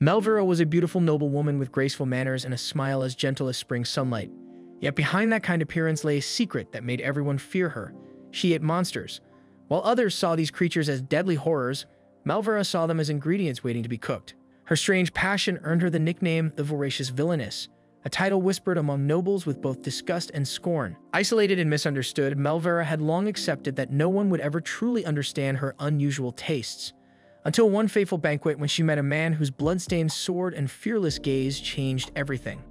Melvera was a beautiful noblewoman with graceful manners and a smile as gentle as spring sunlight. Yet behind that kind appearance lay a secret that made everyone fear her. She ate monsters. While others saw these creatures as deadly horrors, Melvera saw them as ingredients waiting to be cooked. Her strange passion earned her the nickname the Voracious Villainess, a title whispered among nobles with both disgust and scorn. Isolated and misunderstood, Melvera had long accepted that no one would ever truly understand her unusual tastes. Until one fateful banquet when she met a man whose blood-stained sword and fearless gaze changed everything.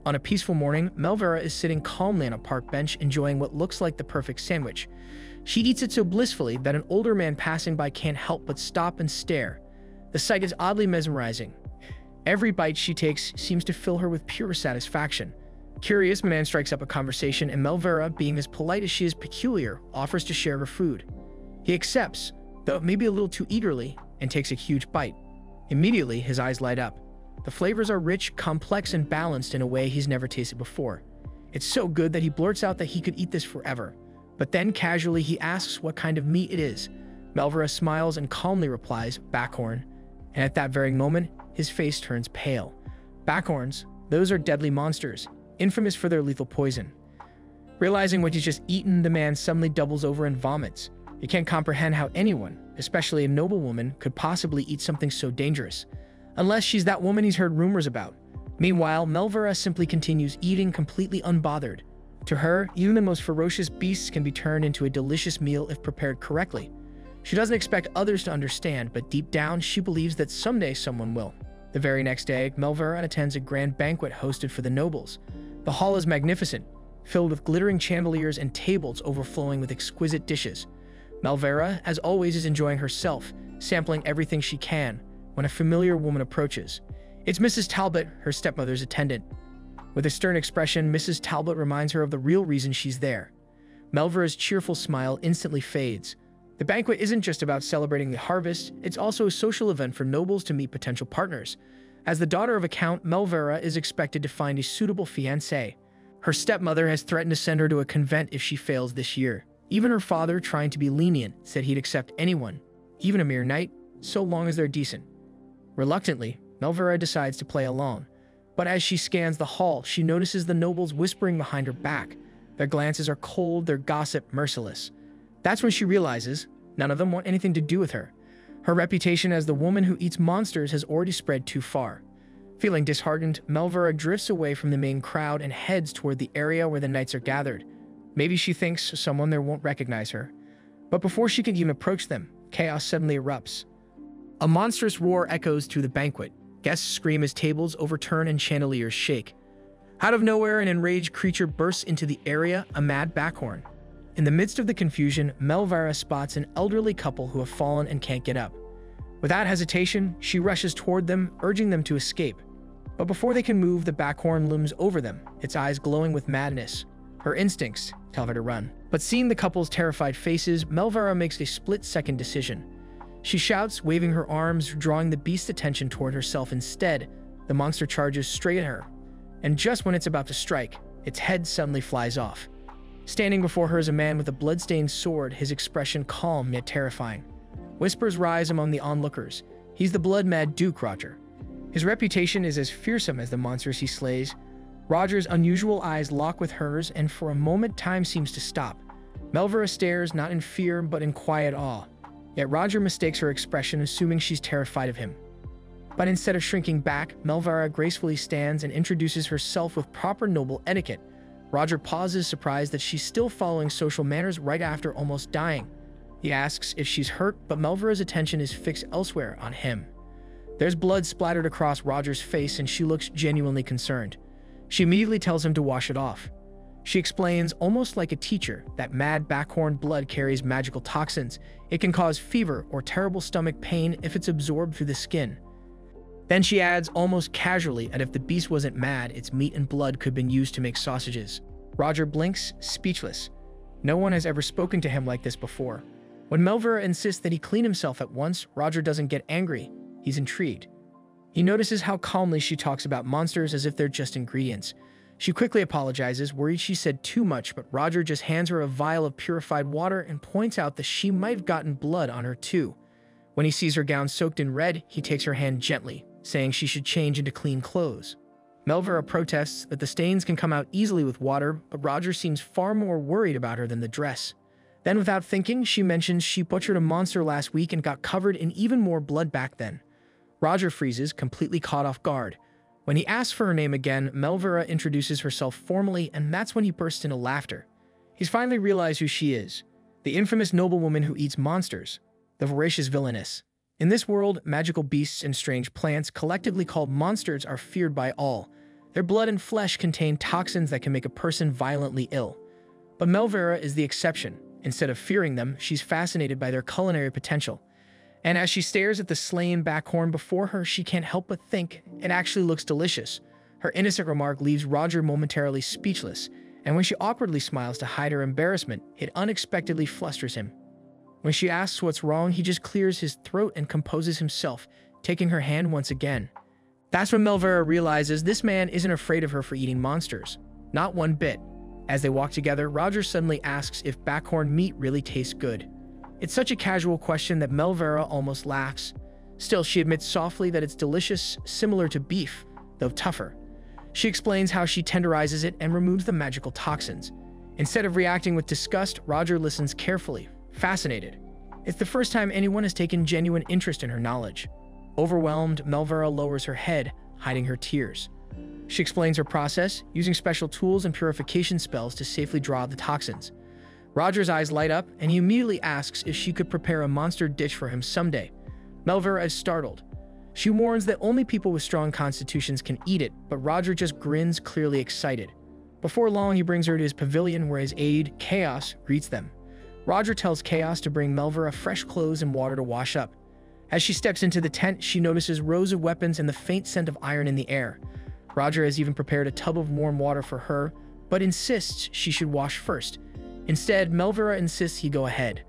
On a peaceful morning, Melvera is sitting calmly on a park bench enjoying what looks like the perfect sandwich. She eats it so blissfully that an older man passing by can't help but stop and stare. The sight is oddly mesmerizing. Every bite she takes seems to fill her with pure satisfaction. Curious, the man strikes up a conversation, and Melvera, being as polite as she is peculiar, offers to share her food. He accepts, though maybe a little too eagerly, and takes a huge bite. Immediately, his eyes light up. The flavors are rich, complex, and balanced in a way he's never tasted before. It's so good that he blurts out that he could eat this forever. But then, casually, he asks what kind of meat it is. Melvera smiles and calmly replies, "Backhorn." And at that very moment, his face turns pale. Backhorns, those are deadly monsters, infamous for their lethal poison. Realizing what he's just eaten, the man suddenly doubles over and vomits. He can't comprehend how anyone, especially a noblewoman, could possibly eat something so dangerous. Unless she's that woman he's heard rumors about. Meanwhile, Melvera simply continues eating completely unbothered. To her, even the most ferocious beasts can be turned into a delicious meal if prepared correctly. She doesn't expect others to understand, but deep down, she believes that someday someone will. The very next day, Melvera attends a grand banquet hosted for the nobles. The hall is magnificent, filled with glittering chandeliers and tables overflowing with exquisite dishes. Melvera, as always, is enjoying herself, sampling everything she can, when a familiar woman approaches. It's Mrs. Talbot, her stepmother's attendant. With a stern expression, Mrs. Talbot reminds her of the real reason she's there. Melvera's cheerful smile instantly fades. The banquet isn't just about celebrating the harvest, it's also a social event for nobles to meet potential partners. As the daughter of a count, Melvera is expected to find a suitable fiancé. Her stepmother has threatened to send her to a convent if she fails this year. Even her father, trying to be lenient, said he'd accept anyone, even a mere knight, so long as they're decent. Reluctantly, Melvera decides to play along. But as she scans the hall, she notices the nobles whispering behind her back. Their glances are cold, their gossip merciless. That's when she realizes none of them want anything to do with her. Her reputation as the woman who eats monsters has already spread too far. Feeling disheartened, Melvera drifts away from the main crowd and heads toward the area where the knights are gathered. Maybe she thinks someone there won't recognize her. But before she can even approach them, chaos suddenly erupts. A monstrous roar echoes through the banquet. Guests scream as tables overturn and chandeliers shake. Out of nowhere, an enraged creature bursts into the area, a mad backhorn. In the midst of the confusion, Melvera spots an elderly couple who have fallen and can't get up. Without hesitation, she rushes toward them, urging them to escape. But before they can move, the backhorn looms over them, its eyes glowing with madness. Her instincts tell her to run. But seeing the couple's terrified faces, Melvera makes a split-second decision. She shouts, waving her arms, drawing the beast's attention toward herself instead. The monster charges straight at her. And just when it's about to strike, its head suddenly flies off. Standing before her is a man with a blood-stained sword, his expression calm yet terrifying. Whispers rise among the onlookers. He's the blood-mad Duke Roger. His reputation is as fearsome as the monsters he slays. Roger's unusual eyes lock with hers, and for a moment time seems to stop. Melvera stares, not in fear, but in quiet awe. Yet Roger mistakes her expression, assuming she's terrified of him. But instead of shrinking back, Melvera gracefully stands and introduces herself with proper noble etiquette. Roger pauses, surprised that she's still following social manners right after almost dying. He asks if she's hurt, but Melvera's attention is fixed elsewhere on him. There's blood splattered across Roger's face, and she looks genuinely concerned. She immediately tells him to wash it off. She explains, almost like a teacher, that mad backhorn blood carries magical toxins. It can cause fever or terrible stomach pain if it's absorbed through the skin. Then she adds, almost casually, that if the beast wasn't mad, its meat and blood could have been used to make sausages. Roger blinks, speechless. No one has ever spoken to him like this before. When Melvera insists that he clean himself at once, Roger doesn't get angry. He's intrigued. He notices how calmly she talks about monsters as if they're just ingredients. She quickly apologizes, worried she said too much, but Roger just hands her a vial of purified water and points out that she might have gotten blood on her too. When he sees her gown soaked in red, he takes her hand gently, saying she should change into clean clothes. Melvera protests that the stains can come out easily with water, but Roger seems far more worried about her than the dress. Then, without thinking, she mentions she butchered a monster last week and got covered in even more blood back then. Roger freezes, completely caught off guard. When he asks for her name again, Melvera introduces herself formally, and that's when he bursts into laughter. He's finally realized who she is, the infamous noblewoman who eats monsters, the voracious villainess. In this world, magical beasts and strange plants, collectively called monsters, are feared by all. Their blood and flesh contain toxins that can make a person violently ill. But Melvera is the exception. Instead of fearing them, she's fascinated by their culinary potential. And as she stares at the slain backhorn before her, she can't help but think it actually looks delicious. Her innocent remark leaves Roger momentarily speechless, and when she awkwardly smiles to hide her embarrassment, it unexpectedly flusters him. When she asks what's wrong, he just clears his throat and composes himself, taking her hand once again. That's when Melvera realizes this man isn't afraid of her for eating monsters. Not one bit. As they walk together, Roger suddenly asks if backhorn meat really tastes good. It's such a casual question that Melvera almost laughs. Still, she admits softly that it's delicious, similar to beef, though tougher. She explains how she tenderizes it and removes the magical toxins. Instead of reacting with disgust, Roger listens carefully, fascinated. It's the first time anyone has taken genuine interest in her knowledge. Overwhelmed, Melvera lowers her head, hiding her tears. She explains her process, using special tools and purification spells to safely draw out the toxins. Roger's eyes light up, and he immediately asks if she could prepare a monster dish for him someday. Melvera is startled. She warns that only people with strong constitutions can eat it, but Roger just grins, clearly excited. Before long, he brings her to his pavilion where his aide, Chaos, greets them. Roger tells Chaos to bring Melvera fresh clothes and water to wash up. As she steps into the tent, she notices rows of weapons and the faint scent of iron in the air. Roger has even prepared a tub of warm water for her, but insists she should wash first. Instead, Melvera insists he go ahead.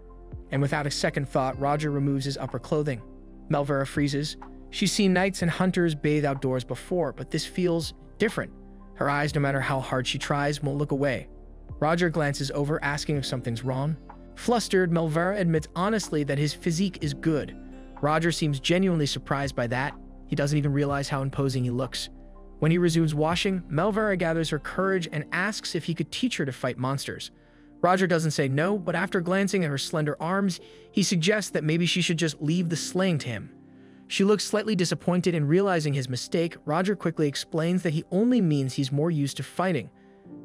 And without a second thought, Roger removes his upper clothing. Melvera freezes. She's seen knights and hunters bathe outdoors before, but this feels different. Her eyes, no matter how hard she tries, won't look away. Roger glances over, asking if something's wrong. Flustered, Melvera admits honestly that his physique is good. Roger seems genuinely surprised by that. He doesn't even realize how imposing he looks. When he resumes washing, Melvera gathers her courage and asks if he could teach her to fight monsters. Roger doesn't say no, but after glancing at her slender arms, he suggests that maybe she should just leave the slaying to him. She looks slightly disappointed, and realizing his mistake, Roger quickly explains that he only means he's more used to fighting.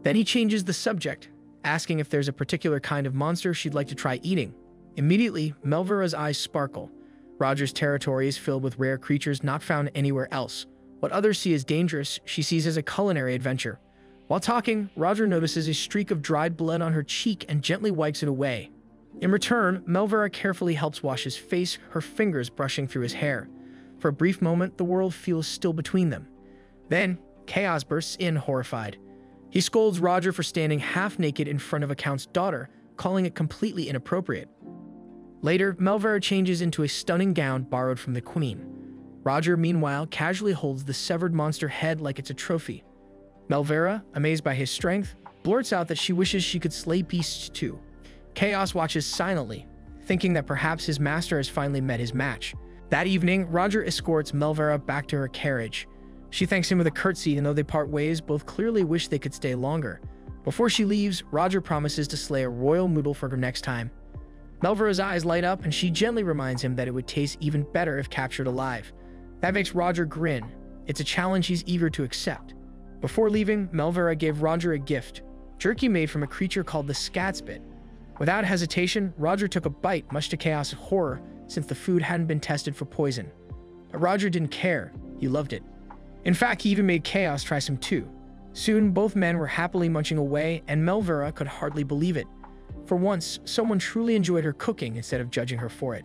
Then he changes the subject, asking if there's a particular kind of monster she'd like to try eating. Immediately, Melvera's eyes sparkle. Roger's territory is filled with rare creatures not found anywhere else. What others see as dangerous, she sees as a culinary adventure. While talking, Roger notices a streak of dried blood on her cheek and gently wipes it away. In return, Melvera carefully helps wash his face, her fingers brushing through his hair. For a brief moment, the world feels still between them. Then, Chaos bursts in, horrified. He scolds Roger for standing half-naked in front of a count's daughter, calling it completely inappropriate. Later, Melvera changes into a stunning gown borrowed from the queen. Roger, meanwhile, casually holds the severed monster head like it's a trophy. Melvera, amazed by his strength, blurts out that she wishes she could slay beasts too. Chaos watches silently, thinking that perhaps his master has finally met his match. That evening, Roger escorts Melvera back to her carriage. She thanks him with a curtsy, and though they part ways, both clearly wish they could stay longer. Before she leaves, Roger promises to slay a royal noodle for her next time. Melvera's eyes light up, and she gently reminds him that it would taste even better if captured alive. That makes Roger grin. It's a challenge he's eager to accept. Before leaving, Melvera gave Roger a gift, jerky made from a creature called the scatspit. Without hesitation, Roger took a bite, much to Chaos' horror, since the food hadn't been tested for poison. But Roger didn't care. He loved it. In fact, he even made Chaos try some too. Soon, both men were happily munching away, and Melvera could hardly believe it. For once, someone truly enjoyed her cooking instead of judging her for it.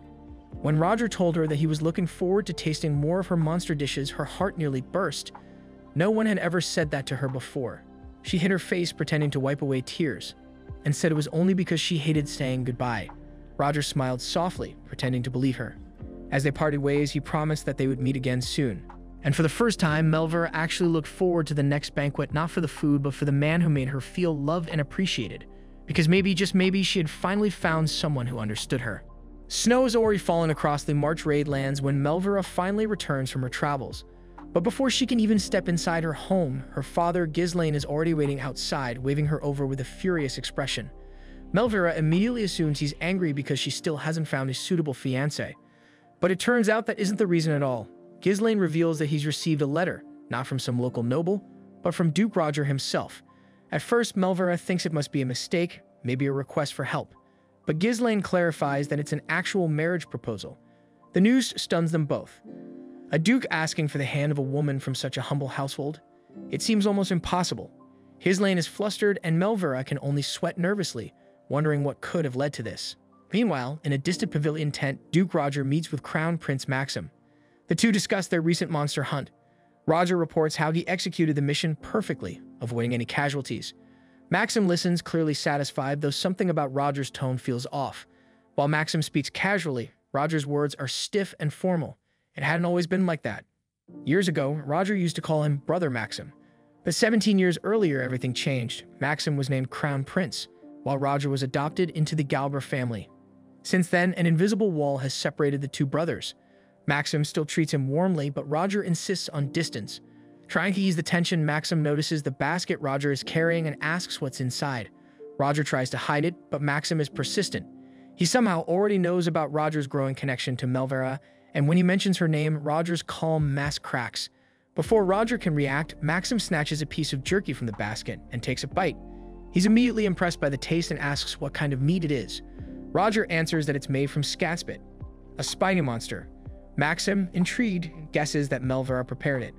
When Roger told her that he was looking forward to tasting more of her monster dishes, her heart nearly burst. No one had ever said that to her before. She hid her face, pretending to wipe away tears, and said it was only because she hated saying goodbye. Roger smiled softly, pretending to believe her. As they parted ways, he promised that they would meet again soon. And for the first time, Melvera actually looked forward to the next banquet, not for the food, but for the man who made her feel loved and appreciated. Because maybe, just maybe, she had finally found someone who understood her. Snow has already fallen across the March Raid lands when Melvera finally returns from her travels. But before she can even step inside her home, her father, Ghislaine, is already waiting outside, waving her over with a furious expression. Melvera immediately assumes he's angry because she still hasn't found a suitable fiancé. But it turns out that isn't the reason at all. Ghislaine reveals that he's received a letter, not from some local noble, but from Duke Roger himself. At first, Melvera thinks it must be a mistake, maybe a request for help. But Ghislaine clarifies that it's an actual marriage proposal. The news stuns them both. A duke asking for the hand of a woman from such a humble household? It seems almost impossible. Ghislaine is flustered and Melvera can only sweat nervously, wondering what could have led to this. Meanwhile, in a distant pavilion tent, Duke Roger meets with Crown Prince Maxim. The two discuss their recent monster hunt. Roger reports how he executed the mission perfectly, avoiding any casualties. Maxim listens, clearly satisfied, though something about Roger's tone feels off. While Maxim speaks casually, Roger's words are stiff and formal. It hadn't always been like that. Years ago, Roger used to call him Brother Maxim. But 17 years earlier, everything changed. Maxim was named Crown Prince, while Roger was adopted into the Galber family. Since then, an invisible wall has separated the two brothers. Maxim still treats him warmly, but Roger insists on distance. Trying to ease the tension, Maxim notices the basket Roger is carrying and asks what's inside. Roger tries to hide it, but Maxim is persistent. He somehow already knows about Roger's growing connection to Melvera, and when he mentions her name, Roger's calm mask cracks. Before Roger can react, Maxim snatches a piece of jerky from the basket and takes a bite. He's immediately impressed by the taste and asks what kind of meat it is. Roger answers that it's made from scatspit, a spiny monster. Maxim, intrigued, guesses that Melvera prepared it.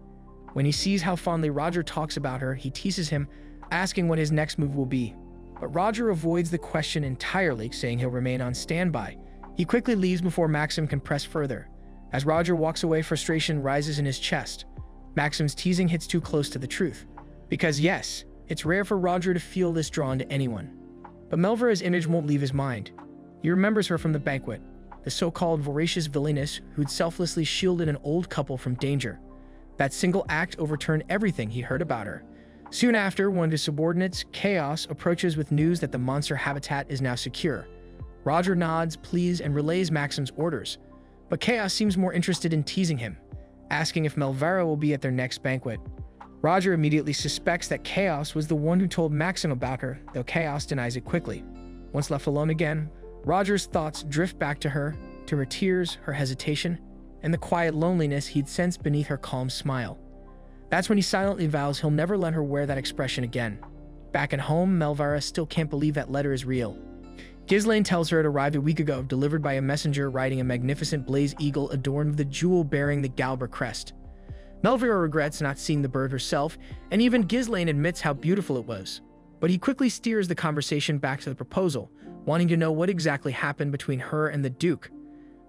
When he sees how fondly Roger talks about her, he teases him, asking what his next move will be. But Roger avoids the question entirely, saying he'll remain on standby. He quickly leaves before Maxim can press further. As Roger walks away, frustration rises in his chest. Maxim's teasing hits too close to the truth. Because yes, it's rare for Roger to feel this drawn to anyone. But Melvera's image won't leave his mind. He remembers her from the banquet, the so-called voracious villainess who'd selflessly shielded an old couple from danger. That single act overturned everything he heard about her. Soon after, one of his subordinates, Chaos, approaches with news that the monster habitat is now secure. Roger nods, pleads, and relays Maxim's orders. But Chaos seems more interested in teasing him, asking if Melvera will be at their next banquet. Roger immediately suspects that Chaos was the one who told Maxim about her, though Chaos denies it quickly. Once left alone again, Roger's thoughts drift back to her tears, her hesitation, and the quiet loneliness he'd sensed beneath her calm smile. That's when he silently vows he'll never let her wear that expression again. Back at home, Melvera still can't believe that letter is real. Ghislaine tells her it arrived a week ago, delivered by a messenger riding a magnificent blaze eagle adorned with a jewel bearing the Galber crest. Melvera regrets not seeing the bird herself, and even Ghislaine admits how beautiful it was. But he quickly steers the conversation back to the proposal, wanting to know what exactly happened between her and the Duke.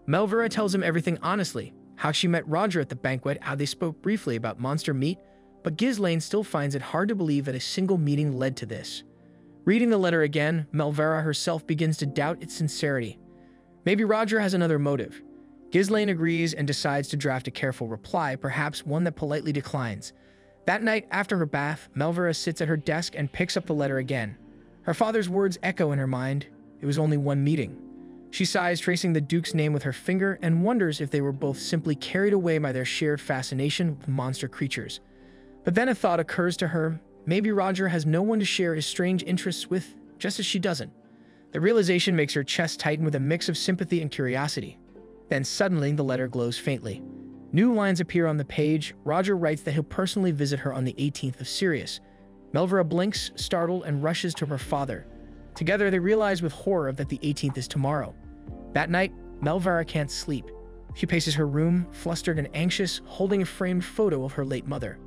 Melvera tells him everything honestly, how she met Roger at the banquet, how they spoke briefly about monster meat, but Ghislaine still finds it hard to believe that a single meeting led to this. Reading the letter again, Melvera herself begins to doubt its sincerity. Maybe Roger has another motive. Ghislaine agrees and decides to draft a careful reply, perhaps one that politely declines. That night, after her bath, Melvera sits at her desk and picks up the letter again. Her father's words echo in her mind. It was only one meeting. She sighs, tracing the Duke's name with her finger, and wonders if they were both simply carried away by their shared fascination with monster creatures. But then a thought occurs to her. Maybe Roger has no one to share his strange interests with, just as she doesn't. The realization makes her chest tighten with a mix of sympathy and curiosity. Then suddenly, the letter glows faintly. New lines appear on the page. Roger writes that he'll personally visit her on the 18th of Sirius. Melvera blinks, startled, and rushes to her father. Together, they realize with horror that the 18th is tomorrow. That night, Melvera can't sleep. She paces her room, flustered and anxious, holding a framed photo of her late mother.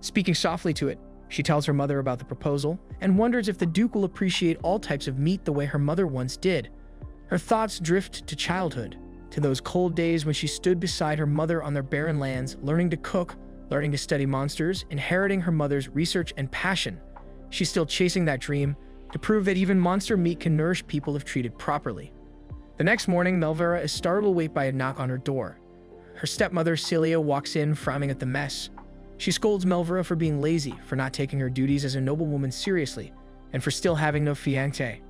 Speaking softly to it, she tells her mother about the proposal and wonders if the Duke will appreciate all types of meat the way her mother once did. Her thoughts drift to childhood, to those cold days when she stood beside her mother on their barren lands, learning to cook, learning to study monsters, inheriting her mother's research and passion. She's still chasing that dream, to prove that even monster meat can nourish people if treated properly. The next morning, Melvera is startled awake by a knock on her door. Her stepmother, Celia, walks in, frowning at the mess. She scolds Melvera for being lazy, for not taking her duties as a noblewoman seriously, and for still having no fiancé.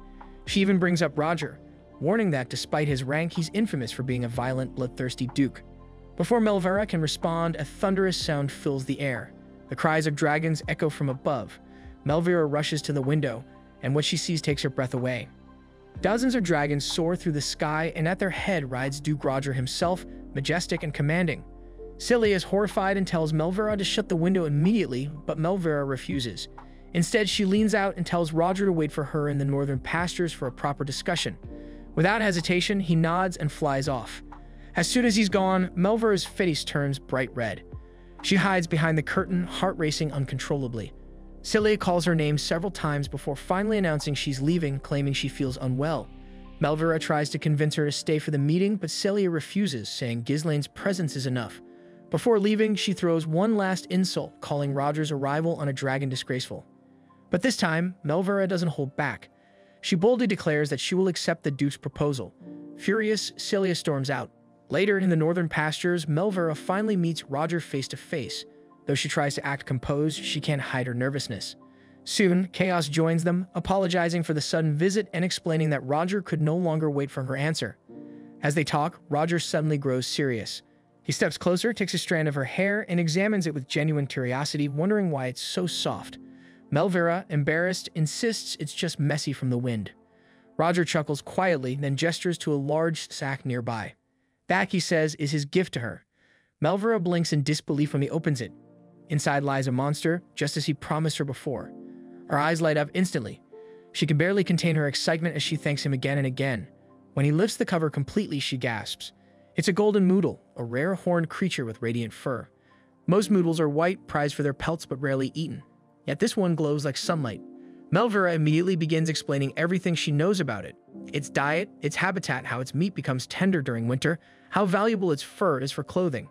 She even brings up Roger, warning that despite his rank, he's infamous for being a violent, bloodthirsty duke. Before Melvera can respond, a thunderous sound fills the air. The cries of dragons echo from above. Melvera rushes to the window, and what she sees takes her breath away. Dozens of dragons soar through the sky, and at their head rides Duke Roger himself, majestic and commanding. Cilly is horrified and tells Melvera to shut the window immediately, but Melvera refuses. Instead, she leans out and tells Roger to wait for her in the northern pastures for a proper discussion. Without hesitation, he nods and flies off. As soon as he's gone, Melvera's face turns bright red. She hides behind the curtain, heart racing uncontrollably. Cilly calls her name several times before finally announcing she's leaving, claiming she feels unwell. Melvera tries to convince her to stay for the meeting, but Celia refuses, saying Ghislaine's presence is enough. Before leaving, she throws one last insult, calling Roger's arrival on a dragon disgraceful. But this time, Melvera doesn't hold back. She boldly declares that she will accept the Duke's proposal. Furious, Celia storms out. Later, in the northern pastures, Melvera finally meets Roger face to face. Though she tries to act composed, she can't hide her nervousness. Soon, Chaos joins them, apologizing for the sudden visit and explaining that Roger could no longer wait for her answer. As they talk, Roger suddenly grows serious. He steps closer, takes a strand of her hair, and examines it with genuine curiosity, wondering why it's so soft. Melvera, embarrassed, insists it's just messy from the wind. Roger chuckles quietly, then gestures to a large sack nearby. That, he says, is his gift to her. Melvera blinks in disbelief when he opens it. Inside lies a monster, just as he promised her before. Her eyes light up instantly. She can barely contain her excitement as she thanks him again and again. When he lifts the cover completely, she gasps. It's a golden moodle, a rare horned creature with radiant fur. Most moodles are white, prized for their pelts but rarely eaten. Yet this one glows like sunlight. Melvera immediately begins explaining everything she knows about it. Its diet, its habitat, how its meat becomes tender during winter, how valuable its fur is for clothing.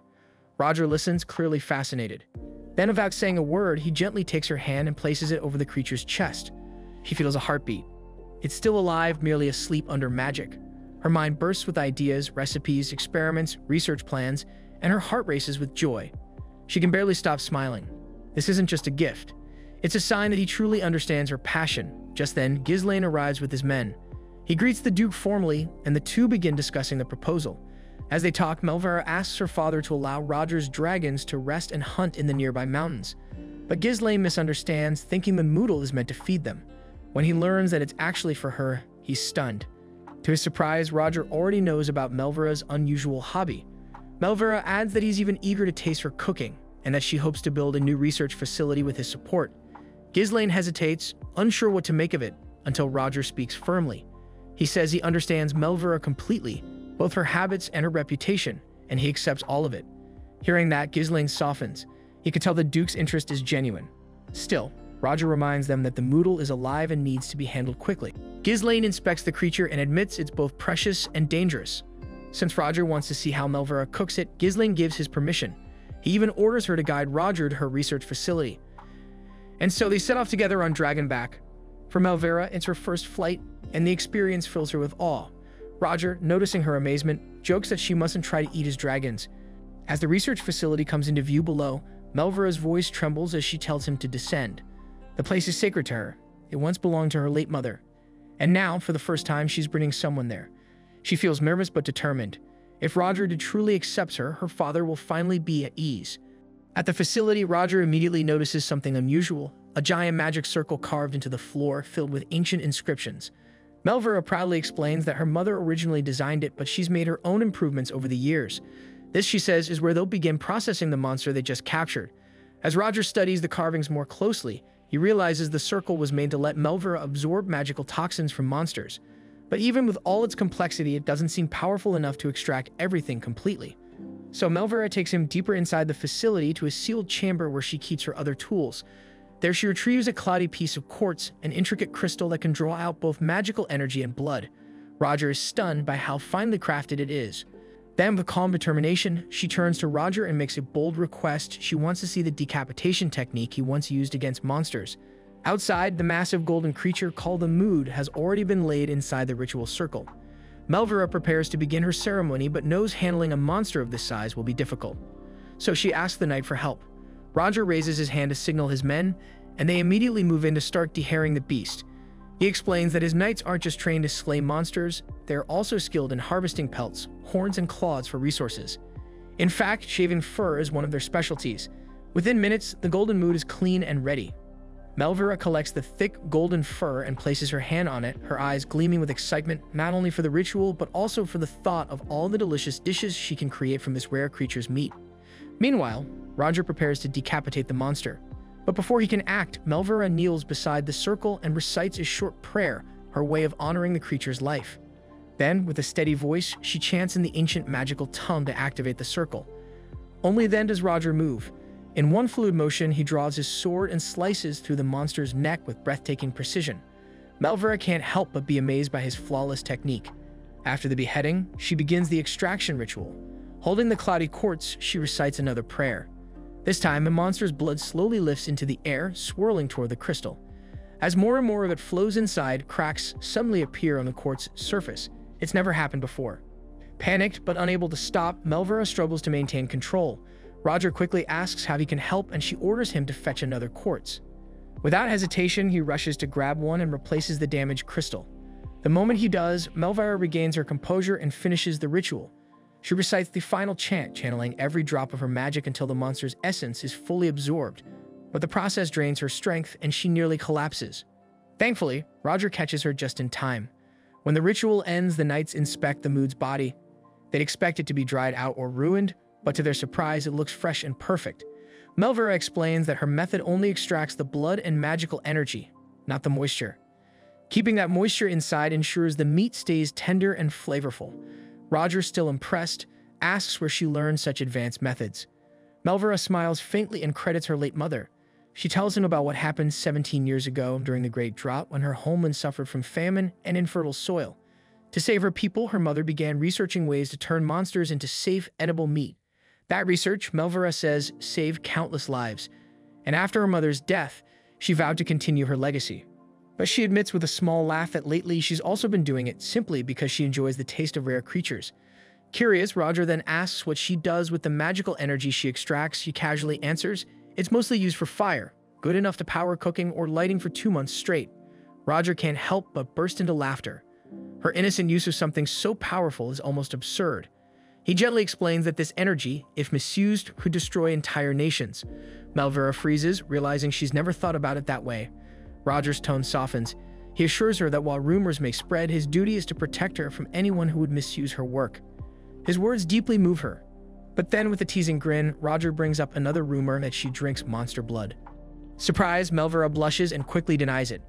Roger listens, clearly fascinated. Then, without saying a word, he gently takes her hand and places it over the creature's chest. She feels a heartbeat. It's still alive, merely asleep under magic. Her mind bursts with ideas, recipes, experiments, research plans, and her heart races with joy. She can barely stop smiling. This isn't just a gift. It's a sign that he truly understands her passion. Just then, Ghislaine arrives with his men. He greets the Duke formally, and the two begin discussing the proposal. As they talk, Melvera asks her father to allow Roger's dragons to rest and hunt in the nearby mountains. But Ghislaine misunderstands, thinking the moodle is meant to feed them. When he learns that it's actually for her, he's stunned. To his surprise, Roger already knows about Melvera's unusual hobby. Melvera adds that he's even eager to taste her cooking, and that she hopes to build a new research facility with his support. Ghislaine hesitates, unsure what to make of it, until Roger speaks firmly. He says he understands Melvera completely, both her habits and her reputation, and he accepts all of it. Hearing that, Ghislaine softens. He could tell the Duke's interest is genuine. Still, Roger reminds them that the moodle is alive and needs to be handled quickly. Ghislaine inspects the creature and admits it's both precious and dangerous. Since Roger wants to see how Melvera cooks it, Ghislaine gives his permission. He even orders her to guide Roger to her research facility. And so they set off together on Dragonback. For Melvera, it's her first flight, and the experience fills her with awe. Roger, noticing her amazement, jokes that she mustn't try to eat his dragons. As the research facility comes into view below, Melvera's voice trembles as she tells him to descend. The place is sacred to her. It once belonged to her late mother. And now, for the first time, she's bringing someone there. She feels nervous but determined. If Roger truly accepts her, her father will finally be at ease. At the facility, Roger immediately notices something unusual, a giant magic circle carved into the floor filled with ancient inscriptions. Melvera proudly explains that her mother originally designed it, but she's made her own improvements over the years. This, she says, is where they'll begin processing the monster they just captured. As Roger studies the carvings more closely, he realizes the circle was made to let Melvera absorb magical toxins from monsters. But even with all its complexity, it doesn't seem powerful enough to extract everything completely. So Melvera takes him deeper inside the facility to a sealed chamber where she keeps her other tools. There she retrieves a cloudy piece of quartz, an intricate crystal that can draw out both magical energy and blood. Roger is stunned by how finely crafted it is. Then, with calm determination, she turns to Roger and makes a bold request. She wants to see the decapitation technique he once used against monsters. Outside, the massive golden creature called the Mood has already been laid inside the ritual circle. Melvera prepares to begin her ceremony, but knows handling a monster of this size will be difficult. So she asks the knight for help. Roger raises his hand to signal his men, and they immediately move in to start deherring the beast. He explains that his knights aren't just trained to slay monsters, they're also skilled in harvesting pelts, horns, and claws for resources. In fact, shaving fur is one of their specialties. Within minutes, the golden mood is clean and ready. Melvera collects the thick golden fur and places her hand on it, her eyes gleaming with excitement, not only for the ritual, but also for the thought of all the delicious dishes she can create from this rare creature's meat. Meanwhile, Roger prepares to decapitate the monster. But before he can act, Melvera kneels beside the circle and recites a short prayer, her way of honoring the creature's life. Then, with a steady voice, she chants in the ancient magical tongue to activate the circle. Only then does Roger move. In one fluid motion, he draws his sword and slices through the monster's neck with breathtaking precision. Melvera can't help but be amazed by his flawless technique. After the beheading, she begins the extraction ritual. Holding the cloudy quartz, she recites another prayer. This time, the monster's blood slowly lifts into the air, swirling toward the crystal. As more and more of it flows inside, cracks suddenly appear on the quartz surface. It's never happened before. Panicked but unable to stop, Melvera struggles to maintain control. Roger quickly asks how he can help, and she orders him to fetch another quartz. Without hesitation, he rushes to grab one and replaces the damaged crystal. The moment he does, Melvera regains her composure and finishes the ritual. She recites the final chant, channeling every drop of her magic until the monster's essence is fully absorbed. But the process drains her strength, and she nearly collapses. Thankfully, Roger catches her just in time. When the ritual ends, the knights inspect the mood's body. They'd expect it to be dried out or ruined, but to their surprise, it looks fresh and perfect. Melvera explains that her method only extracts the blood and magical energy, not the moisture. Keeping that moisture inside ensures the meat stays tender and flavorful. Roger, still impressed, asks where she learned such advanced methods. Melvera smiles faintly and credits her late mother. She tells him about what happened 17 years ago during the Great Drought when her homeland suffered from famine and infertile soil. To save her people, her mother began researching ways to turn monsters into safe, edible meat. That research, Melvera says, saved countless lives. And after her mother's death, she vowed to continue her legacy. But she admits with a small laugh that lately she's also been doing it simply because she enjoys the taste of rare creatures. Curious, Roger then asks what she does with the magical energy she extracts. She casually answers, it's mostly used for fire, good enough to power cooking or lighting for 2 months straight. Roger can't help but burst into laughter. Her innocent use of something so powerful is almost absurd. He gently explains that this energy, if misused, could destroy entire nations. Melvera freezes, realizing she's never thought about it that way. Roger's tone softens. He assures her that while rumors may spread, his duty is to protect her from anyone who would misuse her work. His words deeply move her. But then, with a teasing grin, Roger brings up another rumor that she drinks monster blood. Surprised, Melvera blushes and quickly denies it.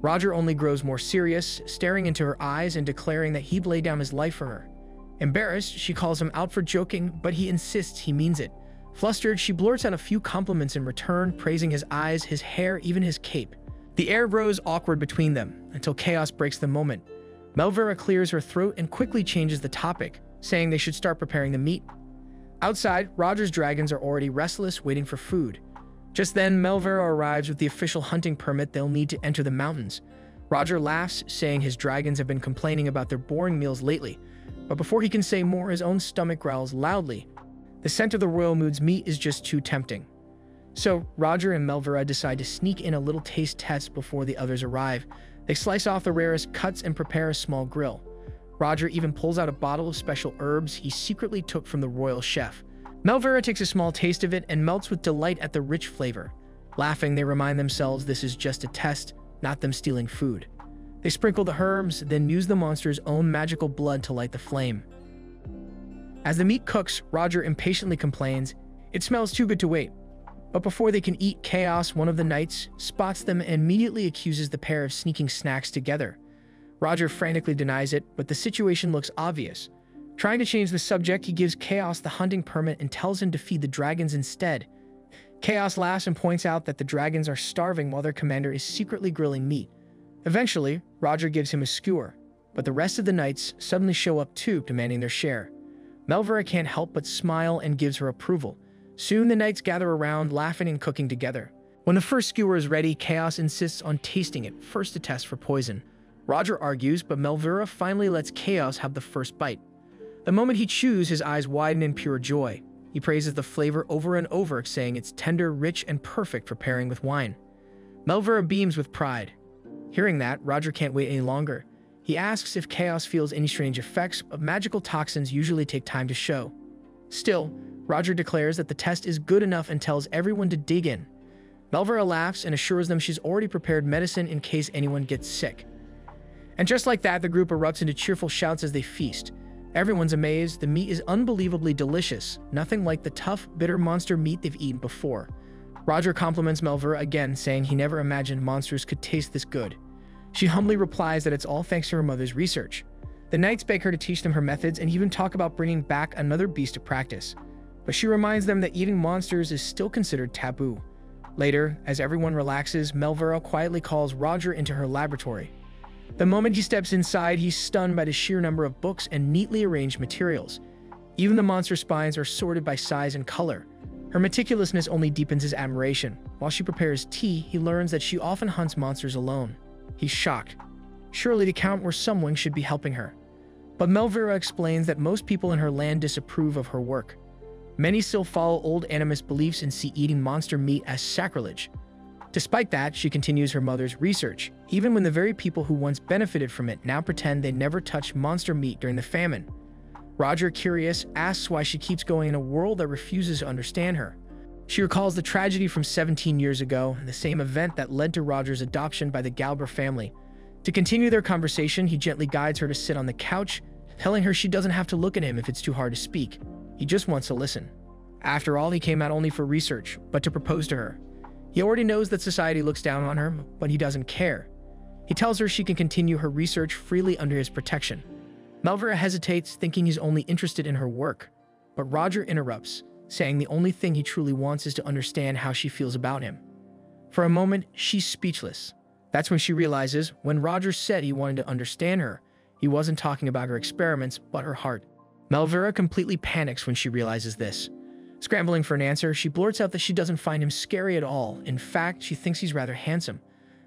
Roger only grows more serious, staring into her eyes and declaring that he'd lay down his life for her. Embarrassed, she calls him out for joking, but he insists he means it. Flustered, she blurts out a few compliments in return, praising his eyes, his hair, even his cape. The air grows awkward between them, until chaos breaks the moment. Melvera clears her throat and quickly changes the topic, saying they should start preparing the meat. Outside, Roger's dragons are already restless, waiting for food. Just then, Melvera arrives with the official hunting permit they'll need to enter the mountains. Roger laughs, saying his dragons have been complaining about their boring meals lately. But before he can say more, his own stomach growls loudly. The scent of the royal mood's meat is just too tempting. So, Roger and Melvera decide to sneak in a little taste test before the others arrive. They slice off the rarest cuts and prepare a small grill. Roger even pulls out a bottle of special herbs he secretly took from the royal chef. Melvera takes a small taste of it and melts with delight at the rich flavor. Laughing, they remind themselves this is just a test, not them stealing food. They sprinkle the herbs, then use the monster's own magical blood to light the flame. As the meat cooks, Roger impatiently complains, "It smells too good to wait." But before they can eat, Chaos, one of the knights, spots them and immediately accuses the pair of sneaking snacks together. Roger frantically denies it, but the situation looks obvious. Trying to change the subject, he gives Chaos the hunting permit and tells him to feed the dragons instead. Chaos laughs and points out that the dragons are starving while their commander is secretly grilling meat. Eventually, Roger gives him a skewer, but the rest of the knights suddenly show up too, demanding their share. Melvera can't help but smile and gives her approval. Soon the knights gather around, laughing and cooking together. When the first skewer is ready, Chaos insists on tasting it, first to test for poison. Roger argues, but Melvera finally lets Chaos have the first bite. The moment he chews, his eyes widen in pure joy. He praises the flavor over and over, saying it's tender, rich, and perfect for pairing with wine. Melvera beams with pride. Hearing that, Roger can't wait any longer. He asks if Chaos feels any strange effects, but magical toxins usually take time to show. Still, Roger declares that the test is good enough and tells everyone to dig in. Melvera laughs and assures them she's already prepared medicine in case anyone gets sick. And just like that, the group erupts into cheerful shouts as they feast. Everyone's amazed. The meat is unbelievably delicious, nothing like the tough, bitter monster meat they've eaten before. Roger compliments Melvera again, saying he never imagined monsters could taste this good. She humbly replies that it's all thanks to her mother's research. The knights beg her to teach them her methods and even talk about bringing back another beast to practice. But she reminds them that eating monsters is still considered taboo. Later, as everyone relaxes, Melvera quietly calls Roger into her laboratory. The moment he steps inside, he's stunned by the sheer number of books and neatly arranged materials. Even the monster spines are sorted by size and color. Her meticulousness only deepens his admiration. While she prepares tea, he learns that she often hunts monsters alone. He's shocked. Surely the Count or someone should be helping her. But Melvera explains that most people in her land disapprove of her work. Many still follow old animist beliefs and see eating monster meat as sacrilege. Despite that, she continues her mother's research, even when the very people who once benefited from it now pretend they never touched monster meat during the famine. Roger, curious, asks why she keeps going in a world that refuses to understand her. She recalls the tragedy from 17 years ago, the same event that led to Roger's adoption by the Galber family. To continue their conversation, he gently guides her to sit on the couch, telling her she doesn't have to look at him if it's too hard to speak. He just wants to listen. After all, he came out only for research, but to propose to her. He already knows that society looks down on her, but he doesn't care. He tells her she can continue her research freely under his protection. Melvera hesitates, thinking he's only interested in her work. But Roger interrupts, saying the only thing he truly wants is to understand how she feels about him. For a moment, she's speechless. That's when she realizes, when Roger said he wanted to understand her, he wasn't talking about her experiments, but her heart. Melvera completely panics when she realizes this. Scrambling for an answer, she blurts out that she doesn't find him scary at all. In fact, she thinks he's rather handsome.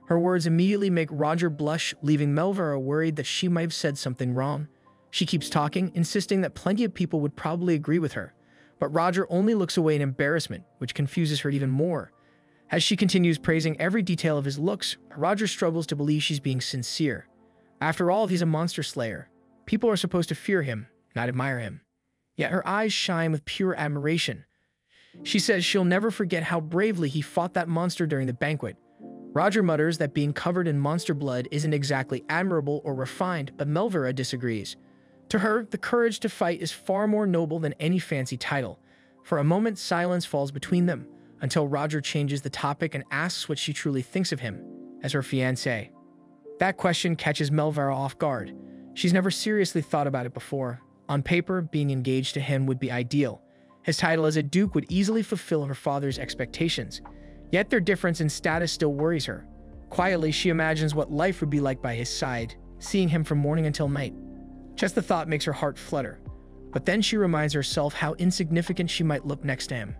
Her words immediately make Roger blush, leaving Melvera worried that she might have said something wrong. She keeps talking, insisting that plenty of people would probably agree with her. But Roger only looks away in embarrassment, which confuses her even more. As she continues praising every detail of his looks, Roger struggles to believe she's being sincere. After all, he's a monster slayer. People are supposed to fear him, not admire him. Yet her eyes shine with pure admiration. She says she'll never forget how bravely he fought that monster during the banquet. Roger mutters that being covered in monster blood isn't exactly admirable or refined, but Melvera disagrees. To her, the courage to fight is far more noble than any fancy title. For a moment, silence falls between them, until Roger changes the topic and asks what she truly thinks of him, as her fiancé. That question catches Melvera off guard. She's never seriously thought about it before. On paper, being engaged to him would be ideal. His title as a duke would easily fulfill her father's expectations. Yet their difference in status still worries her. Quietly, she imagines what life would be like by his side, seeing him from morning until night. Just the thought makes her heart flutter. But then she reminds herself how insignificant she might look next to him.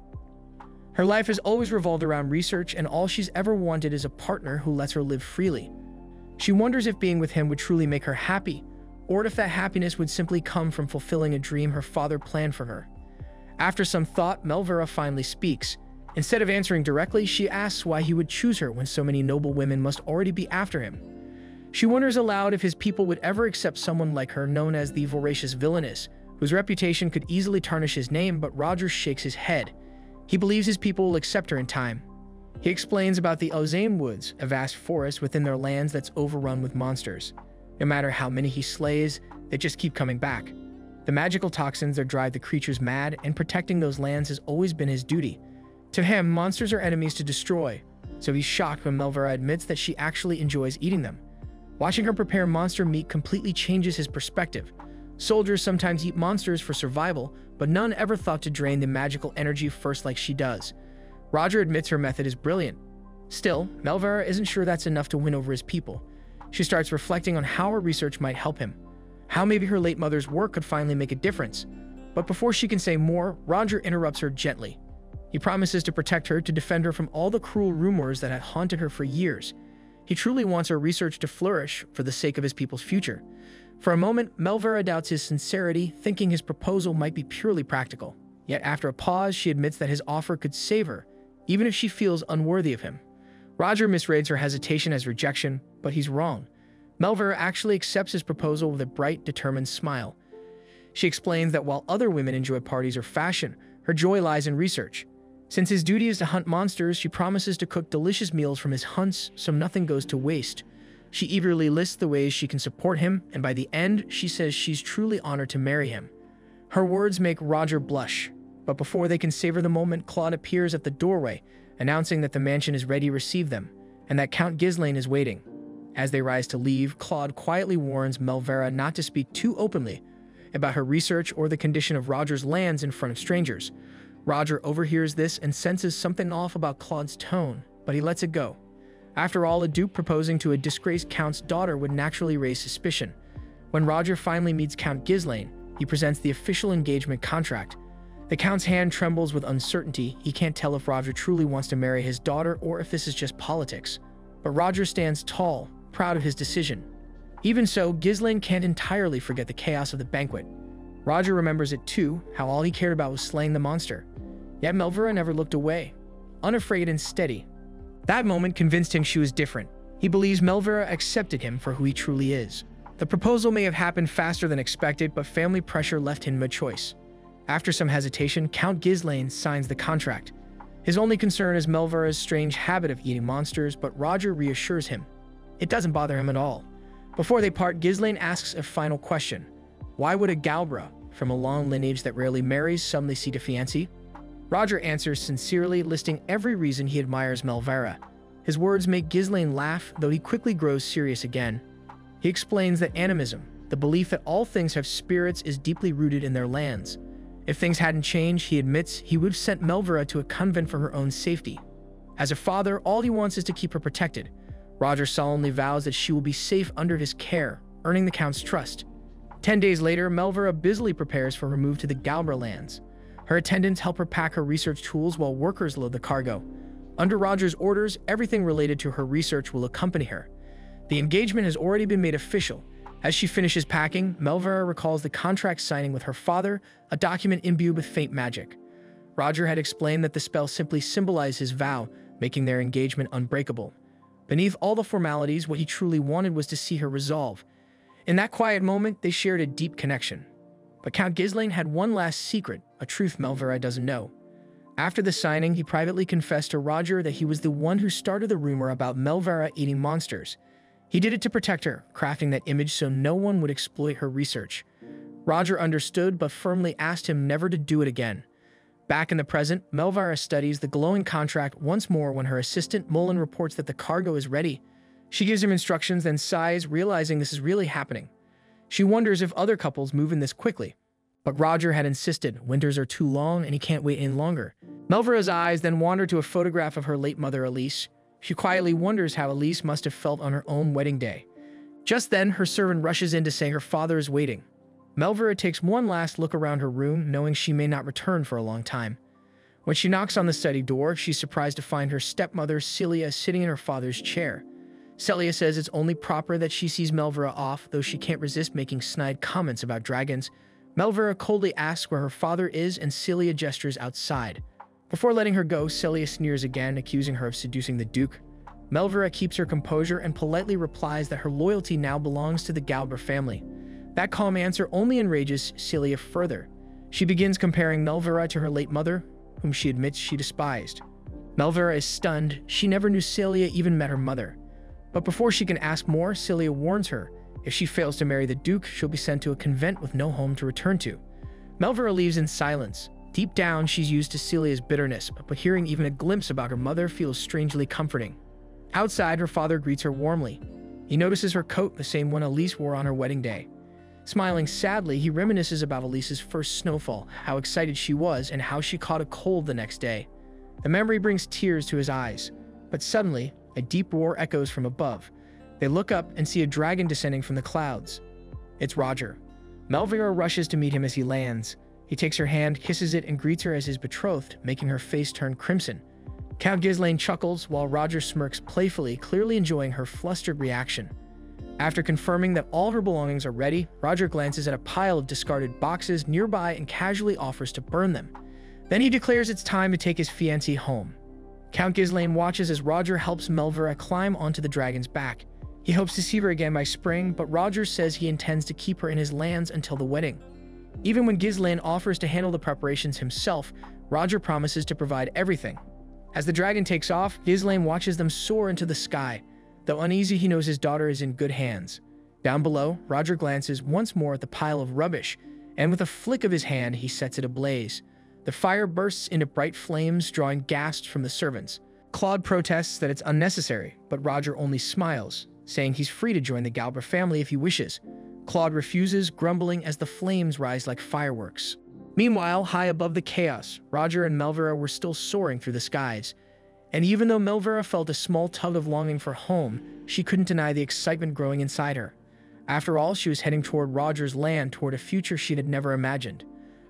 Her life has always revolved around research, and all she's ever wanted is a partner who lets her live freely. She wonders if being with him would truly make her happy, or if that happiness would simply come from fulfilling a dream her father planned for her. After some thought, Melvera finally speaks. Instead of answering directly, she asks why he would choose her when so many noble women must already be after him. She wonders aloud if his people would ever accept someone like her, known as the voracious villainess, whose reputation could easily tarnish his name, but Roger shakes his head. He believes his people will accept her in time. He explains about the Ozane Woods, a vast forest within their lands that's overrun with monsters. No matter how many he slays, they just keep coming back. The magical toxins that drive the creatures mad, and protecting those lands has always been his duty. To him, monsters are enemies to destroy, so he's shocked when Melvera admits that she actually enjoys eating them. Watching her prepare monster meat completely changes his perspective. Soldiers sometimes eat monsters for survival, but none ever thought to drain the magical energy first like she does. Roger admits her method is brilliant. Still, Melvera isn't sure that's enough to win over his people. She starts reflecting on how her research might help him, how maybe her late mother's work could finally make a difference. But before she can say more, Roger interrupts her gently. He promises to protect her, to defend her from all the cruel rumors that had haunted her for years. He truly wants her research to flourish for the sake of his people's future. For a moment, Melvera doubts his sincerity, thinking his proposal might be purely practical. Yet after a pause, she admits that his offer could save her, even if she feels unworthy of him. Roger misreads her hesitation as rejection, but he's wrong. Melvera actually accepts his proposal with a bright, determined smile. She explains that while other women enjoy parties or fashion, her joy lies in research. Since his duty is to hunt monsters, she promises to cook delicious meals from his hunts so nothing goes to waste. She eagerly lists the ways she can support him, and by the end, she says she's truly honored to marry him. Her words make Roger blush, but before they can savor the moment, Claude appears at the doorway, announcing that the mansion is ready to receive them, and that Count Ghislaine is waiting. As they rise to leave, Claude quietly warns Melvera not to speak too openly about her research or the condition of Roger's lands in front of strangers. Roger overhears this and senses something off about Claude's tone, but he lets it go. After all, a duke proposing to a disgraced count's daughter would naturally raise suspicion. When Roger finally meets Count Ghislaine, he presents the official engagement contract. The count's hand trembles with uncertainty. He can't tell if Roger truly wants to marry his daughter or if this is just politics. But Roger stands tall, proud of his decision. Even so, Ghislaine can't entirely forget the chaos of the banquet. Roger remembers it too, how all he cared about was slaying the monster. Yet Melvera never looked away, unafraid and steady. That moment convinced him she was different. He believes Melvera accepted him for who he truly is. The proposal may have happened faster than expected, but family pressure left him no choice. After some hesitation, Count Ghislaine signs the contract. His only concern is Melvera's strange habit of eating monsters, but Roger reassures him. It doesn't bother him at all. Before they part, Ghislaine asks a final question. Why would a Galbra, from a long lineage that rarely marries, suddenly seek a fiancé? Roger answers sincerely, listing every reason he admires Melvera. His words make Ghislaine laugh, though he quickly grows serious again. He explains that animism, the belief that all things have spirits, is deeply rooted in their lands. If things hadn't changed, he admits, he would have sent Melvera to a convent for her own safety. As a father, all he wants is to keep her protected. Roger solemnly vows that she will be safe under his care, earning the Count's trust. 10 days later, Melvera busily prepares for her move to the Galbra lands. Her attendants help her pack her research tools while workers load the cargo. Under Roger's orders, everything related to her research will accompany her. The engagement has already been made official. As she finishes packing, Melvera recalls the contract signing with her father, a document imbued with faint magic. Roger had explained that the spell simply symbolized his vow, making their engagement unbreakable. Beneath all the formalities, what he truly wanted was to see her resolve. In that quiet moment, they shared a deep connection. But Count Ghislaine had one last secret, a truth Melvera doesn't know. After the signing, he privately confessed to Roger that he was the one who started the rumor about Melvera eating monsters. He did it to protect her, crafting that image so no one would exploit her research. Roger understood, but firmly asked him never to do it again. Back in the present, Melvera studies the glowing contract once more when her assistant Mullen reports that the cargo is ready. She gives him instructions, then sighs, realizing this is really happening. She wonders if other couples move in this quickly. But Roger had insisted winters are too long and he can't wait any longer. Melvera's eyes then wander to a photograph of her late mother Elise. She quietly wonders how Elise must have felt on her own wedding day. Just then, her servant rushes in to say her father is waiting. Melvera takes one last look around her room, knowing she may not return for a long time. When she knocks on the study door, she's surprised to find her stepmother, Celia, sitting in her father's chair. Celia says it's only proper that she sees Melvera off, though she can't resist making snide comments about dragons. Melvera coldly asks where her father is, and Celia gestures outside. Before letting her go, Celia sneers again, accusing her of seducing the Duke. Melvera keeps her composure and politely replies that her loyalty now belongs to the Galbra family. That calm answer only enrages Celia further. She begins comparing Melvera to her late mother, whom she admits she despised. Melvera is stunned. She never knew Celia even met her mother. But before she can ask more, Celia warns her. If she fails to marry the Duke, she'll be sent to a convent with no home to return to. Melvera leaves in silence. Deep down, she's used to Celia's bitterness, but hearing even a glimpse about her mother feels strangely comforting. Outside, her father greets her warmly. He notices her coat, the same one Elise wore on her wedding day. Smiling sadly, he reminisces about Elise's first snowfall, how excited she was, and how she caught a cold the next day. The memory brings tears to his eyes. But suddenly, a deep roar echoes from above. They look up and see a dragon descending from the clouds. It's Roger. Melvera rushes to meet him as he lands. He takes her hand, kisses it, and greets her as his betrothed, making her face turn crimson. Count Ghislaine chuckles while Roger smirks playfully, clearly enjoying her flustered reaction. After confirming that all her belongings are ready, Roger glances at a pile of discarded boxes nearby and casually offers to burn them. Then he declares it's time to take his fiancée home. Count Ghislaine watches as Roger helps Melvera climb onto the dragon's back. He hopes to see her again by spring, but Roger says he intends to keep her in his lands until the wedding. Even when Ghislaine offers to handle the preparations himself, Roger promises to provide everything. As the dragon takes off, Ghislaine watches them soar into the sky. Though uneasy, he knows his daughter is in good hands. Down below, Roger glances once more at the pile of rubbish, and with a flick of his hand, he sets it ablaze. The fire bursts into bright flames, drawing gasps from the servants. Claude protests that it's unnecessary, but Roger only smiles, saying he's free to join the Galbraith family if he wishes. Claude refuses, grumbling as the flames rise like fireworks. Meanwhile, high above the chaos, Roger and Melvera were still soaring through the skies. And even though Melvera felt a small tug of longing for home, she couldn't deny the excitement growing inside her. After all, she was heading toward Roger's land, toward a future she had never imagined.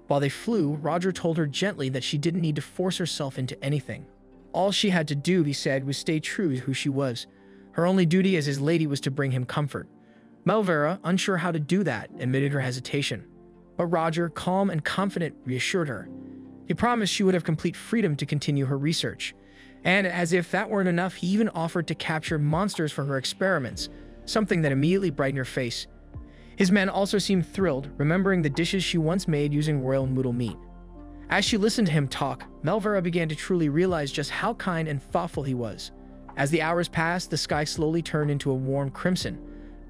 While they flew, Roger told her gently that she didn't need to force herself into anything. All she had to do, he said, was stay true to who she was. Her only duty as his lady was to bring him comfort. Melvera, unsure how to do that, admitted her hesitation. But Roger, calm and confident, reassured her. He promised she would have complete freedom to continue her research. And as if that weren't enough, he even offered to capture monsters for her experiments, something that immediately brightened her face. His men also seemed thrilled, remembering the dishes she once made using royal noodle meat. As she listened to him talk, Melvera began to truly realize just how kind and thoughtful he was. As the hours passed, the sky slowly turned into a warm crimson.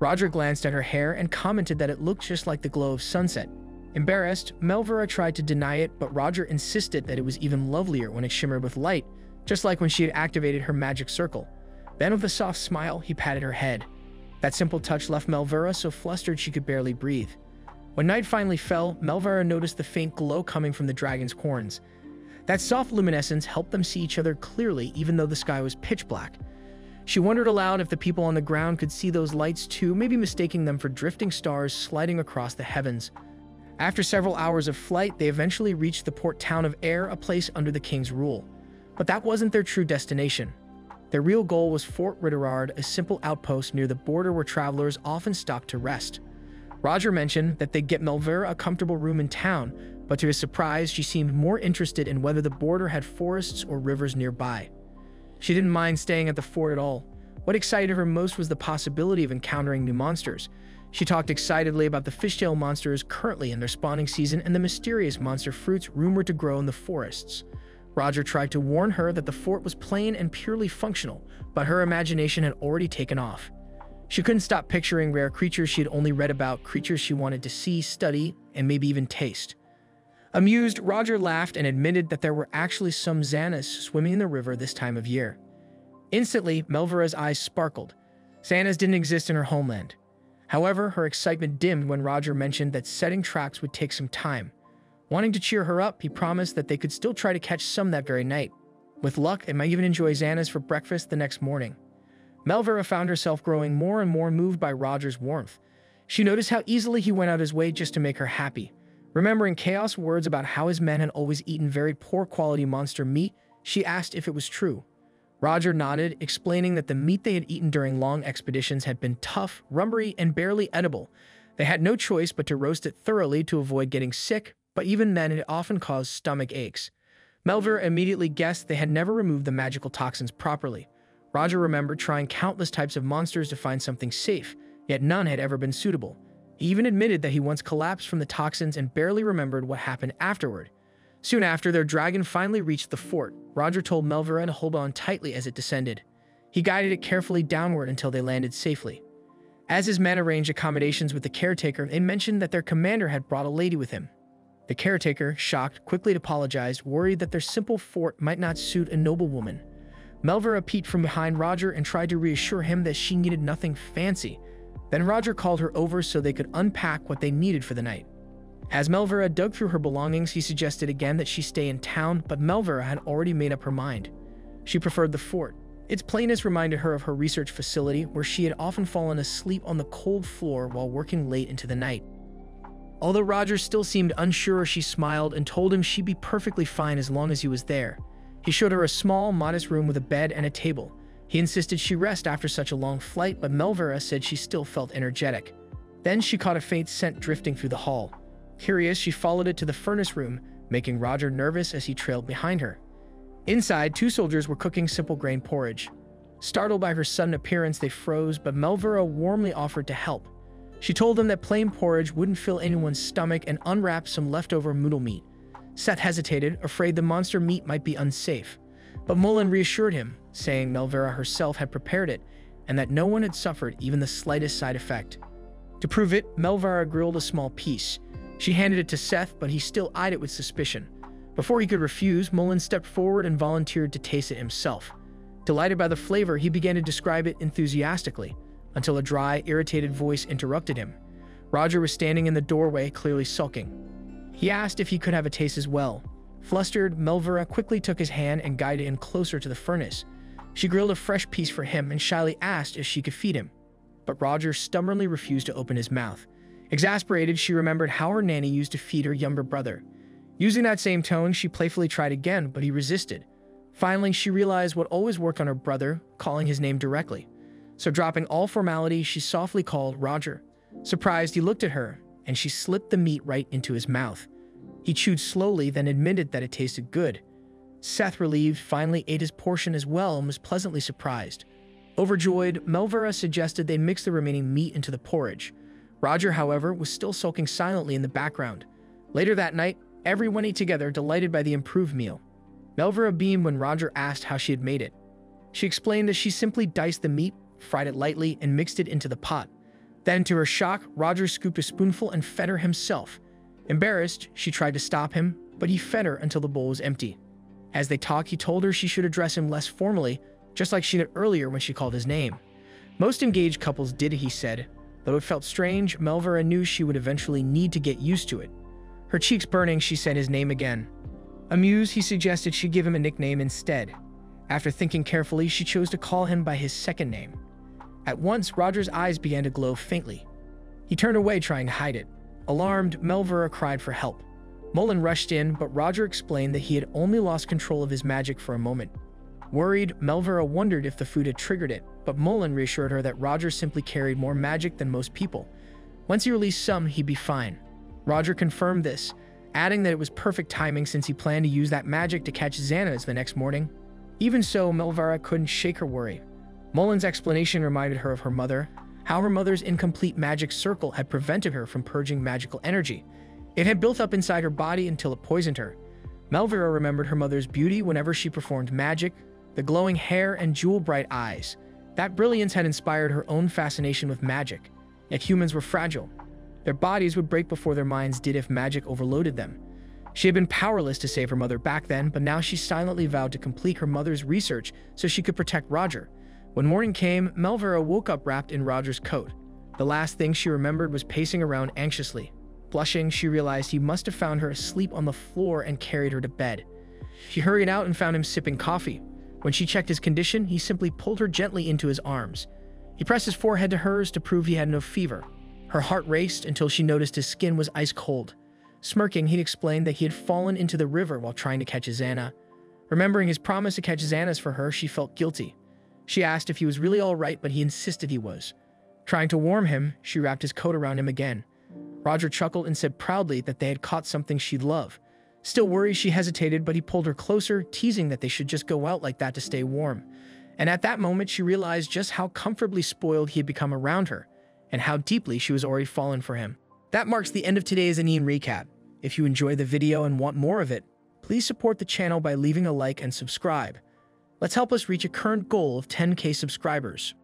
Roger glanced at her hair and commented that it looked just like the glow of sunset. Embarrassed, Melvera tried to deny it, but Roger insisted that it was even lovelier when it shimmered with light, just like when she had activated her magic circle. Then with a soft smile, he patted her head. That simple touch left Melvera so flustered she could barely breathe. When night finally fell, Melvera noticed the faint glow coming from the dragon's horns. That soft luminescence helped them see each other clearly, even though the sky was pitch black. She wondered aloud if the people on the ground could see those lights too, maybe mistaking them for drifting stars sliding across the heavens. After several hours of flight, they eventually reached the port town of Air, a place under the king's rule. But that wasn't their true destination. Their real goal was Fort Ritterard, a simple outpost near the border where travelers often stopped to rest. Roger mentioned that they'd get Melvera a comfortable room in town, but to his surprise, she seemed more interested in whether the border had forests or rivers nearby. She didn't mind staying at the fort at all. What excited her most was the possibility of encountering new monsters. She talked excitedly about the fishtail monsters currently in their spawning season and the mysterious monster fruits rumored to grow in the forests. Roger tried to warn her that the fort was plain and purely functional, but her imagination had already taken off. She couldn't stop picturing rare creatures she had only read about, creatures she wanted to see, study, and maybe even taste. Amused, Roger laughed and admitted that there were actually some Xanas swimming in the river this time of year. Instantly, Melvera's eyes sparkled. Xanas didn't exist in her homeland. However, her excitement dimmed when Roger mentioned that setting traps would take some time. Wanting to cheer her up, he promised that they could still try to catch some that very night. With luck, they might even enjoy Xanas for breakfast the next morning. Melvera found herself growing more and more moved by Roger's warmth. She noticed how easily he went out his way just to make her happy. Remembering Chaos' words about how his men had always eaten very poor quality monster meat, she asked if it was true. Roger nodded, explaining that the meat they had eaten during long expeditions had been tough, rubbery, and barely edible. They had no choice but to roast it thoroughly to avoid getting sick, but even then it often caused stomach aches. Melvera immediately guessed they had never removed the magical toxins properly. Roger remembered trying countless types of monsters to find something safe, yet none had ever been suitable. He even admitted that he once collapsed from the toxins and barely remembered what happened afterward. Soon after, their dragon finally reached the fort. Roger told Melvera to hold on tightly as it descended. He guided it carefully downward until they landed safely. As his men arranged accommodations with the caretaker, they mentioned that their commander had brought a lady with him. The caretaker, shocked, quickly apologized, worried that their simple fort might not suit a noblewoman. Melvera peeked from behind Roger and tried to reassure him that she needed nothing fancy. Then Roger called her over so they could unpack what they needed for the night. As Melvera dug through her belongings, he suggested again that she stay in town, but Melvera had already made up her mind. She preferred the fort. Its plainness reminded her of her research facility, where she had often fallen asleep on the cold floor while working late into the night. Although Roger still seemed unsure, she smiled and told him she'd be perfectly fine as long as he was there. He showed her a small, modest room with a bed and a table. He insisted she rest after such a long flight, but Melvera said she still felt energetic. Then she caught a faint scent drifting through the hall. Curious, she followed it to the furnace room, making Roger nervous as he trailed behind her. Inside, 2 soldiers were cooking simple grain porridge. Startled by her sudden appearance, they froze, but Melvera warmly offered to help. She told him that plain porridge wouldn't fill anyone's stomach and unwrapped some leftover noodle meat. Seth hesitated, afraid the monster meat might be unsafe. But Mullen reassured him, saying Melvera herself had prepared it and that no one had suffered even the slightest side effect. To prove it, Melvera grilled a small piece. She handed it to Seth, but he still eyed it with suspicion. Before he could refuse, Mullen stepped forward and volunteered to taste it himself. Delighted by the flavor, he began to describe it enthusiastically, until a dry, irritated voice interrupted him. Roger was standing in the doorway, clearly sulking. He asked if he could have a taste as well. Flustered, Melvera quickly took his hand and guided him closer to the furnace. She grilled a fresh piece for him and shyly asked if she could feed him. But Roger stubbornly refused to open his mouth. Exasperated, she remembered how her nanny used to feed her younger brother. Using that same tone, she playfully tried again, but he resisted. Finally, she realized what always worked on her brother, calling his name directly. So dropping all formality, she softly called Roger. Surprised, he looked at her, and she slipped the meat right into his mouth. He chewed slowly, then admitted that it tasted good. Seth, relieved, finally ate his portion as well and was pleasantly surprised. Overjoyed, Melvera suggested they mix the remaining meat into the porridge. Roger, however, was still sulking silently in the background. Later that night, everyone ate together, delighted by the improved meal. Melvera beamed when Roger asked how she had made it. She explained that she simply diced the meat, fried it lightly, and mixed it into the pot. Then, to her shock, Roger scooped a spoonful and fed her himself. Embarrassed, she tried to stop him, but he fed her until the bowl was empty. As they talked, he told her she should address him less formally, just like she did earlier when she called his name. Most engaged couples did, he said. Though it felt strange, Melvera knew she would eventually need to get used to it. Her cheeks burning, she said his name again. Amused, he suggested she give him a nickname instead. After thinking carefully, she chose to call him by his second name. At once, Roger's eyes began to glow faintly. He turned away, trying to hide it. Alarmed, Melvera cried for help. Mullen rushed in, but Roger explained that he had only lost control of his magic for a moment. Worried, Melvera wondered if the food had triggered it, but Mullen reassured her that Roger simply carried more magic than most people. Once he released some, he'd be fine. Roger confirmed this, adding that it was perfect timing since he planned to use that magic to catch Xana's the next morning. Even so, Melvera couldn't shake her worry. Mullen's explanation reminded her of her mother, how her mother's incomplete magic circle had prevented her from purging magical energy. It had built up inside her body until it poisoned her. Melvera remembered her mother's beauty whenever she performed magic, the glowing hair and jewel-bright eyes. That brilliance had inspired her own fascination with magic. Yet humans were fragile. Their bodies would break before their minds did if magic overloaded them. She had been powerless to save her mother back then, but now she silently vowed to complete her mother's research so she could protect Roger. When morning came, Melvera woke up wrapped in Roger's coat. The last thing she remembered was pacing around anxiously. Blushing, she realized he must have found her asleep on the floor and carried her to bed. She hurried out and found him sipping coffee. When she checked his condition, he simply pulled her gently into his arms. He pressed his forehead to hers to prove he had no fever. Her heart raced until she noticed his skin was ice cold. Smirking, he explained that he had fallen into the river while trying to catch Xana. Remembering his promise to catch Xana's for her, she felt guilty. She asked if he was really all right, but he insisted he was. Trying to warm him, she wrapped his coat around him again. Roger chuckled and said proudly that they had caught something she'd love. Still worried, she hesitated, but he pulled her closer, teasing that they should just go out like that to stay warm. And at that moment, she realized just how comfortably spoiled he had become around her, and how deeply she was already fallen for him. That marks the end of today's Recap. If you enjoyed the video and want more of it, please support the channel by leaving a like and subscribe. Let's help us reach a current goal of 10K subscribers.